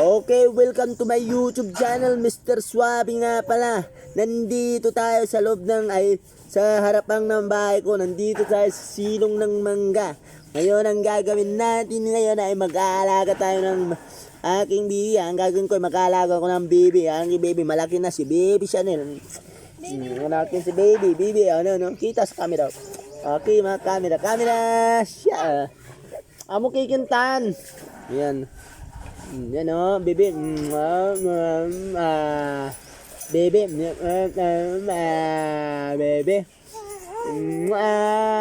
Okay, welcome to my YouTube channel, Mr. Swabe nga pala. Nandito tayo sa loob ng sa harapang ng bahay ko. Nandito tayo sa silong ng mangga. Ngayon ang gagawin natin ngayon ay mag-aalaga tayo ng aking baby. Ang gagawin ko ay mag-aalaga ko ng baby. Ang baby malaki na si baby Chanel. Natin si baby, ano, kita sa camera. Okay, mga camera siya. Amo kikintan. Yan. Yan o, baby. Baby. Baby.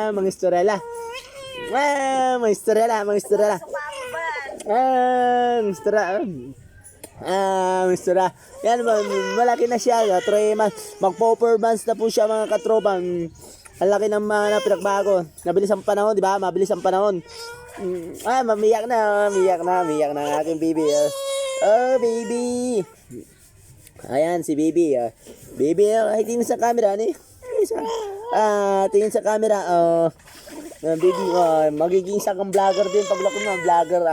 Mga istorela. Mga istorela. Istorela. Yan, malaki na siya. Mag-popper bands na po siya mga katropa. Ang laki ng mga pinagbago. Nabilis ang panahon, di ba? Mabilis ang panahon. Mamiyak na ang aking baby. Oh, baby. Ayan si baby. Baby, ay tingin sa camera ni. Tingin sa camera. Baby, magiging isa kang vlogger din pag laki mo vlogger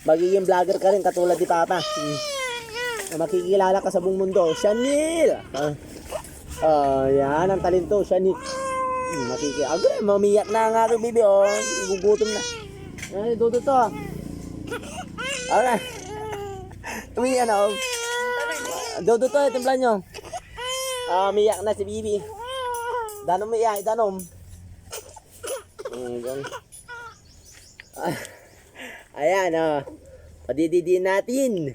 Magiging vlogger ka rin katulad ni Papa. Makikilala ka sa buong mundo. Chanel. Yan ang talento, Chanel. Mamiyak na ang aking baby. Gugutom na. Ay, dodo to. Okay. Umiyak na. Dodo to, timplan nyo. Umiyak na si Bibi. Danom iyak, danom. Ayan, padididiin natin.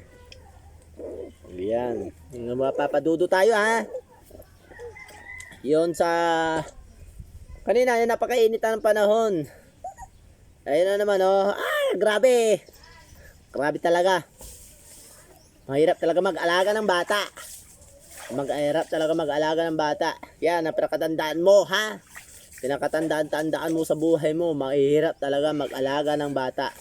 Ayan. Mapapadudo tayo, ha. Yun sa... Kanina, napakainit ng panahon. Ayun na naman, grabe. Grabe talaga. Mahirap talaga mag-alaga ng bata. Yan, napakatandaan mo, ha? Pinakatandaan mo sa buhay mo. Mahirap talaga mag-alaga ng bata.